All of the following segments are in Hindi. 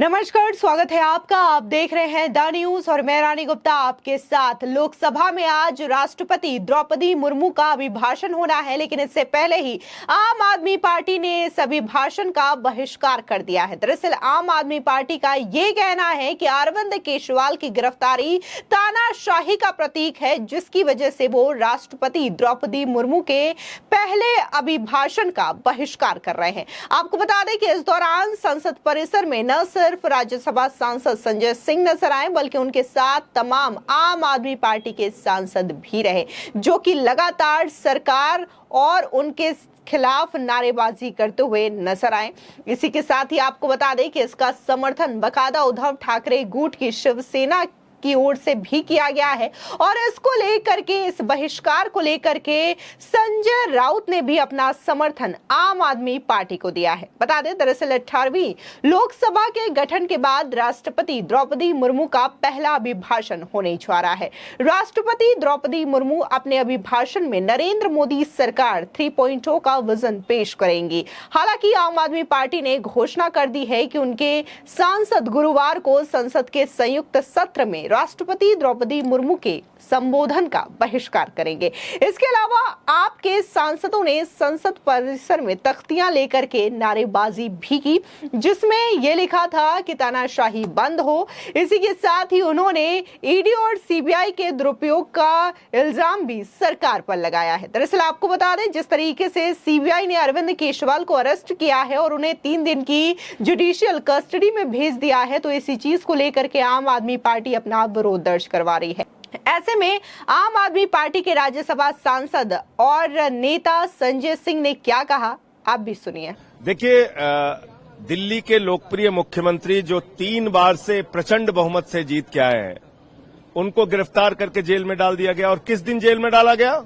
नमस्कार, स्वागत है आपका। आप देख रहे हैं द न्यूज और मैं रानी गुप्ता आपके साथ। लोकसभा में आज राष्ट्रपति द्रौपदी मुर्मू का अभिभाषण होना है, लेकिन इससे पहले ही आम आदमी पार्टी ने इस अभिभाषण का बहिष्कार कर दिया है। दरअसल आम आदमी पार्टी का ये कहना है कि अरविंद केजरीवाल की गिरफ्तारी तानाशाही का प्रतीक है, जिसकी वजह से वो राष्ट्रपति द्रौपदी मुर्मू के पहले अभिभाषण का बहिष्कार कर रहे हैं। आपको बता दें कि इस दौरान संसद परिसर में न सिर्फ राज्यसभा सांसद संजय सिंह नजर आए, बल्कि उनके साथ तमाम आम आदमी पार्टी के सांसद भी रहे, जो कि लगातार सरकार और उनके खिलाफ नारेबाजी करते हुए नजर आए। इसी के साथ ही आपको बता दें कि इसका समर्थन बकायदा उद्धव ठाकरे गुट की शिवसेना की ओर से भी किया गया है और इसको लेकर के, इस बहिष्कार को लेकर के संजय राउत ने भी अपना समर्थन आम आदमी पार्टी को दिया है। बता दें, दरअसल 18वीं लोकसभा के गठन के बाद राष्ट्रपति द्रौपदी मुर्मू का पहला अभिभाषण होने जा रहा है। राष्ट्रपति द्रौपदी मुर्मू अपने अभिभाषण में नरेंद्र मोदी सरकार 3.0 का विजन पेश करेंगी। हालांकि आम आदमी पार्टी ने घोषणा कर दी है कि उनके सांसद गुरुवार को संसद के संयुक्त सत्र में राष्ट्रपति द्रौपदी मुर्मू के संबोधन का बहिष्कार करेंगे। इसके अलावा आपके सांसदों ने संसद परिसर में तख्तियां लेकर के नारेबाजी भी की, जिसमें यह लिखा था कि तानाशाही बंद हो। इसी के साथ ही उन्होंने ईडी और सीबीआई के दुरुपयोग का इल्जाम भी सरकार पर लगाया है। दरअसल आपको बता दें, जिस तरीके से सीबीआई ने अरविंद केजरीवाल को अरेस्ट किया है और उन्हें 3 दिन की जुडिशियल कस्टडी में भेज दिया है, तो इसी चीज को लेकर के आम आदमी पार्टी अपना विरोध दर्ज करवा रही है। ऐसे में आम आदमी पार्टी के राज्यसभा सांसद और नेता संजय सिंह ने क्या कहा, आप भी सुनिए। देखिए, दिल्ली के लोकप्रिय मुख्यमंत्री जो 3 बार से प्रचंड बहुमत से जीत के आए हैं, उनको गिरफ्तार करके जेल में डाल दिया गया। और किस दिन जेल में डाला गया?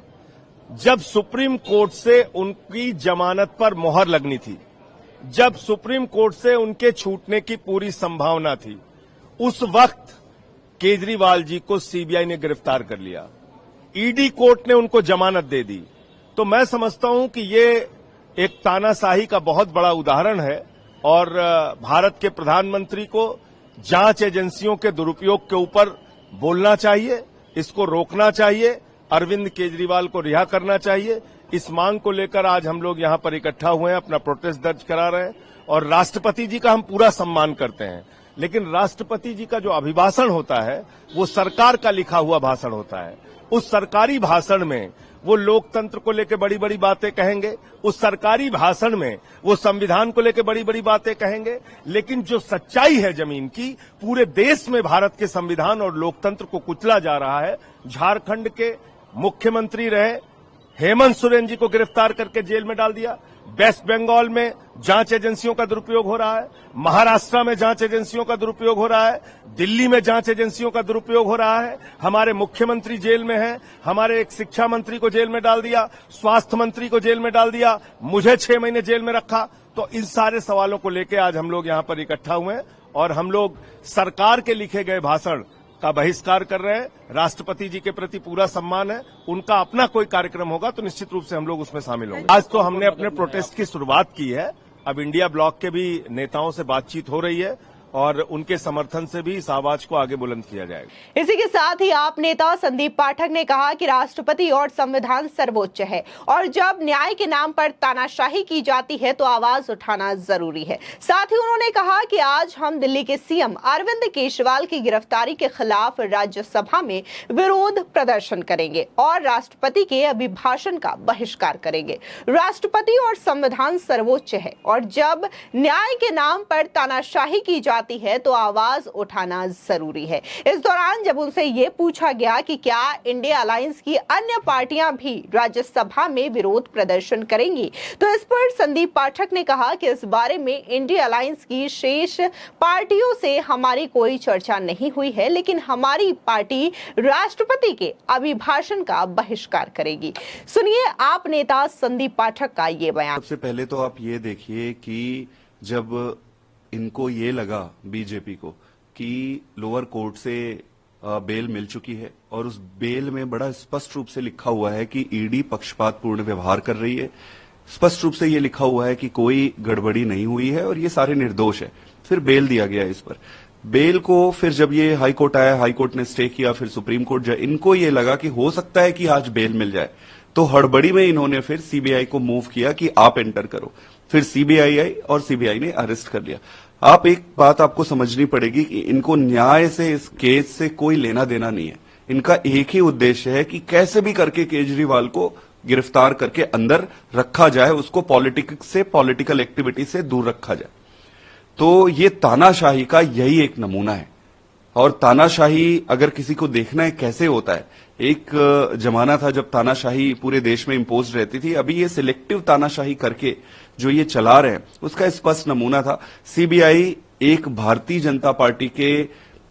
जब सुप्रीम कोर्ट से उनकी जमानत पर मोहर लगनी थी, जब सुप्रीम कोर्ट से उनके छूटने की पूरी संभावना थी, उस वक्त केजरीवाल जी को सीबीआई ने गिरफ्तार कर लिया। ईडी कोर्ट ने उनको जमानत दे दी। तो मैं समझता हूं कि ये एक तानाशाही का बहुत बड़ा उदाहरण है और भारत के प्रधानमंत्री को जांच एजेंसियों के दुरुपयोग के ऊपर बोलना चाहिए, इसको रोकना चाहिए, अरविंद केजरीवाल को रिहा करना चाहिए। इस मांग को लेकर आज हम लोग यहां पर इकट्ठा हुए हैं, अपना प्रोटेस्ट दर्ज करा रहे हैं और राष्ट्रपति जी का हम पूरा सम्मान करते हैं। लेकिन राष्ट्रपति जी का जो अभिभाषण होता है वो सरकार का लिखा हुआ भाषण होता है। उस सरकारी भाषण में वो लोकतंत्र को लेकर बड़ी बड़ी बातें कहेंगे, उस सरकारी भाषण में वो संविधान को लेकर बड़ी बड़ी बातें कहेंगे, लेकिन जो सच्चाई है जमीन की, पूरे देश में भारत के संविधान और लोकतंत्र को कुचला जा रहा है। झारखंड के मुख्यमंत्री रहे हेमंत सोरेन जी को गिरफ्तार करके जेल में डाल दिया। वेस्ट बंगाल में जांच एजेंसियों का दुरुपयोग हो रहा है, महाराष्ट्र में जांच एजेंसियों का दुरुपयोग हो रहा है, दिल्ली में जांच एजेंसियों का दुरुपयोग हो रहा है। हमारे मुख्यमंत्री जेल में हैं, हमारे एक शिक्षा मंत्री को जेल में डाल दिया, स्वास्थ्य मंत्री को जेल में डाल दिया, मुझे 6 महीने जेल में रखा। तो इन सारे सवालों को लेकर आज हम लोग यहां पर इकट्ठा हुए हैं और हम लोग सरकार के लिखे गए भाषण का बहिष्कार कर रहे हैं। राष्ट्रपति जी के प्रति पूरा सम्मान है, उनका अपना कोई कार्यक्रम होगा तो निश्चित रूप से हम लोग उसमें शामिल होंगे। आज तो हमने अपने प्रोटेस्ट की शुरुआत की है, अब इंडिया ब्लॉक के भी नेताओं से बातचीत हो रही है और उनके समर्थन से भी इस आवाज को आगे बुलंद किया जाएगा। इसी के साथ ही आप नेता संदीप पाठक ने कहा कि राष्ट्रपति और संविधान सर्वोच्च है और जब न्याय के नाम पर तानाशाही की जाती है तो आवाज उठाना जरूरी है। साथ ही उन्होंने कहा कि आज हम दिल्ली के सीएम अरविंद केजरीवाल की गिरफ्तारी के खिलाफ राज्यसभा में विरोध प्रदर्शन करेंगे और राष्ट्रपति के अभिभाषण का बहिष्कार करेंगे। राष्ट्रपति और संविधान सर्वोच्च है और जब न्याय के नाम पर तानाशाही की जाती है तो आवाज उठाना जरूरी है। इस दौरान जब उनसे यह पूछा गया कि क्या इंडिया अलायंस की अन्य पार्टियां भी राज्यसभा में विरोध प्रदर्शन करेंगी, तो इस पर संदीप पाठक ने कहा कि इस बारे में इंडिया अलायंस की शेष पार्टियों से हमारी कोई चर्चा नहीं हुई है, लेकिन हमारी पार्टी राष्ट्रपति के अभिभाषण का बहिष्कार करेगी। सुनिए आप नेता संदीप पाठक का ये बयान। सबसे पहले तो आप ये देखिए कि जब इनको ये लगा बीजेपी को कि लोअर कोर्ट से बेल मिल चुकी है और उस बेल में बड़ा स्पष्ट रूप से लिखा हुआ है कि ईडी पक्षपातपूर्ण व्यवहार कर रही है, स्पष्ट रूप से ये लिखा हुआ है कि कोई गड़बड़ी नहीं हुई है और ये सारे निर्दोष है, फिर बेल दिया गया इस पर। बेल को फिर जब ये हाई कोर्ट आया, हाई कोर्ट ने स्टे किया, फिर सुप्रीम कोर्ट जाए, इनको ये लगा कि हो सकता है कि आज बेल मिल जाए, तो हड़बड़ी में इन्होंने फिर सीबीआई को मूव किया कि आप एंटर करो। फिर सीबीआई आई और सीबीआई ने अरेस्ट कर लिया। आप एक बात आपको समझनी पड़ेगी कि इनको न्याय से, इस केस से कोई लेना देना नहीं है। इनका एक ही उद्देश्य है कि कैसे भी करके केजरीवाल को गिरफ्तार करके अंदर रखा जाए, उसको पॉलिटिक्स से, पॉलिटिकल एक्टिविटी से दूर रखा जाए। तो ये तानाशाही का यही एक नमूना है। और तानाशाही अगर किसी को देखना है कैसे होता है, एक जमाना था जब तानाशाही पूरे देश में इम्पोज रहती थी। अभी ये सिलेक्टिव तानाशाही करके जो ये चला रहे हैं उसका स्पष्ट नमूना था। सीबीआई एक भारतीय जनता पार्टी के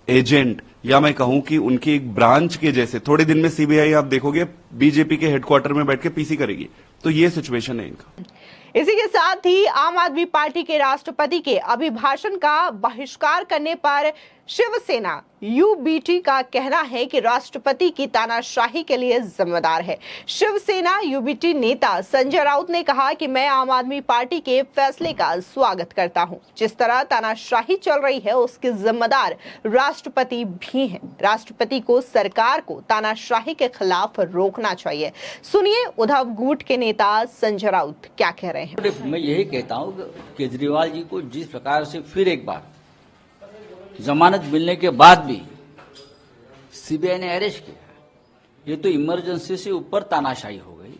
एजेंट, या मैं कहूं कि उनकी एक ब्रांच के जैसे, थोड़े दिन में सीबीआई आप देखोगे बीजेपी के हेडक्वार्टर में बैठ के पीसी करेगी। तो ये सिचुएशन है इनका। इसी के साथ ही आम आदमी पार्टी के राष्ट्रपति के अभिभाषण का बहिष्कार करने पर शिवसेना यूबीटी का कहना है कि राष्ट्रपति की तानाशाही के लिए जिम्मेदार है। शिवसेना यूबीटी नेता संजय राउत ने कहा कि मैं आम आदमी पार्टी के फैसले का स्वागत करता हूं। जिस तरह तानाशाही चल रही है उसके जिम्मेदार राष्ट्रपति भी हैं। राष्ट्रपति को सरकार को तानाशाही के खिलाफ रोकना चाहिए। सुनिए उद्धव गुट के नेता संजय राउत क्या कह रहे हैं। मैं यही कहता हूं कि केजरीवाल जी को जिस प्रकार से फिर एक बार जमानत मिलने के बाद भी सीबीआई ने अरेस्ट किया, ये तो इमरजेंसी से ऊपर तानाशाही हो गई।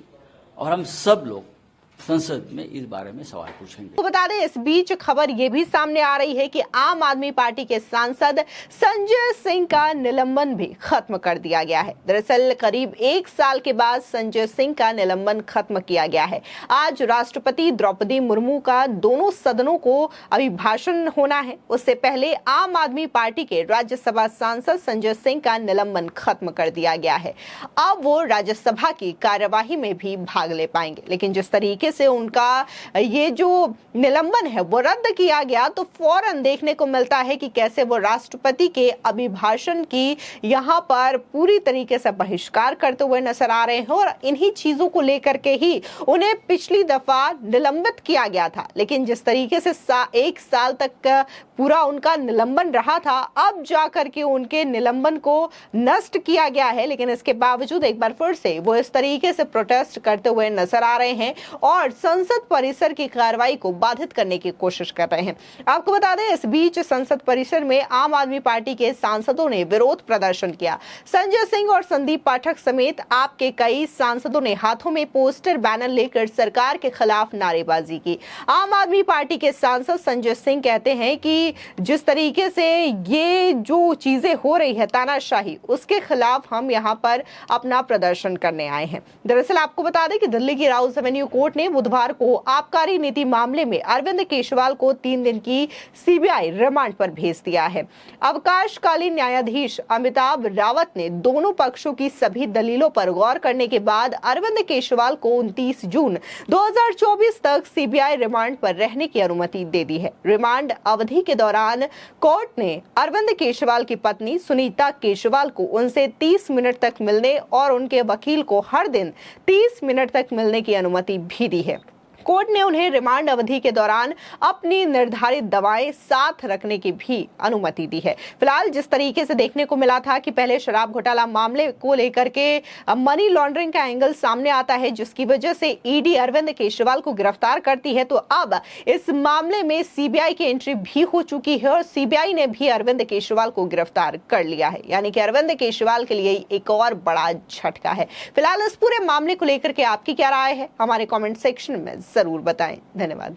और हम सब लोग संसद में इस बारे में सवाल पूछेंगे। तो बता दें, इस बीच खबर यह भी सामने आ रही है कि आम आदमी पार्टी के सांसद संजय सिंह का निलंबन भी खत्म कर दिया गया है। दरअसल करीब 1 साल के बाद संजय सिंह का निलंबन खत्म किया गया है। आज राष्ट्रपति द्रौपदी मुर्मू का दोनों सदनों को अभिभाषण होना है। उससे पहले आम आदमी पार्टी के राज्यसभा सांसद संजय सिंह का निलंबन खत्म कर दिया गया है। अब वो राज्यसभा की कार्यवाही में भी भाग ले पाएंगे। लेकिन जिस तरीके से उनका ये जो निलंबन है वो रद्द किया गया, तो फौरन देखने को मिलता है कि कैसे वो राष्ट्रपति के अभिभाषण की यहाँ पर पूरी तरीके से बहिष्कार करते हुए नजर आ रहे हैं। और इन्हीं चीजों को लेकर के ही उन्हें पिछली दफा निलंबित किया गया था। लेकिन जिस तरीके से 1 साल तक पूरा उनका निलंबन रहा था, अब जाकर के उनके निलंबन को नष्ट किया गया है। लेकिन इसके बावजूद एक बार फिर से वो इस तरीके से प्रोटेस्ट करते हुए नजर आ रहे हैं और संसद परिसर की कार्रवाई को बाधित करने की कोशिश कर रहे हैं। आपको बता दें, इस बीच संसद परिसर में आम आदमी पार्टी के सांसदों ने विरोध प्रदर्शन किया। संजय सिंह और संदीप पाठक समेत आपके कई सांसदों ने हाथों में पोस्टर, बैनर लेकर सरकार के खिलाफ नारेबाजी की। आम आदमी पार्टी के सांसद संजय सिंह कहते हैं कि जिस तरीके से ये जो चीजें हो रही है तानाशाही, उसके खिलाफ हम यहाँ पर अपना प्रदर्शन करने आए हैं। दरअसल आपको बता दें कि दिल्ली की राउज एवेन्यू कोर्ट ने बुधवार को आबकारी नीति मामले में अरविंद केजरीवाल को 3 दिन की सीबीआई रिमांड पर भेज दिया है। अवकाशकालीन न्यायाधीश अमिताभ रावत ने दोनों पक्षों की सभी दलीलों पर गौर करने के बाद अरविंद केजरीवाल को 29 जून 2024 तक सीबीआई रिमांड पर रहने की अनुमति दे दी है। रिमांड अवधि के दौरान कोर्ट ने अरविंद केजरीवाल की पत्नी सुनीता केजरीवाल को उनसे 30 मिनट तक मिलने और उनके वकील को हर दिन 30 मिनट तक मिलने की अनुमति भी दी है। कोर्ट ने उन्हें रिमांड अवधि के दौरान अपनी निर्धारित दवाएं साथ रखने की भी अनुमति दी है। फिलहाल जिस तरीके से देखने को मिला था कि पहले शराब घोटाला मामले को लेकर के मनी लॉन्ड्रिंग का एंगल सामने आता है, जिसकी वजह से ईडी अरविंद केजरीवाल को गिरफ्तार करती है, तो अब इस मामले में सीबीआई की एंट्री भी हो चुकी है और सीबीआई ने भी अरविंद केजरीवाल को गिरफ्तार कर लिया है। यानी कि अरविंद केजरीवाल के लिए एक और बड़ा झटका है। फिलहाल इस पूरे मामले को लेकर के आपकी क्या राय है, हमारे कॉमेंट सेक्शन में जरूर बताएं। धन्यवाद।